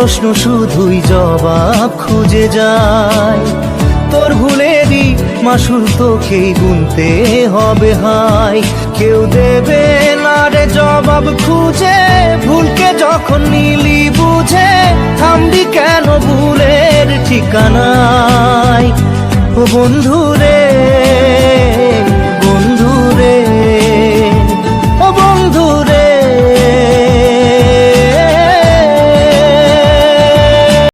প্রশ্ন শুধুই জবাব খুঁজে যায়। তোর ভুলেরই মাসুল তোকেই গুনতে হবে হাই। কেউ দেবে না রে জবাব খুঁজে, ভুলকে যখন নিলি বুঝে থামবি কেন ভুলের ঠিকানায়। ও বন্ধু রে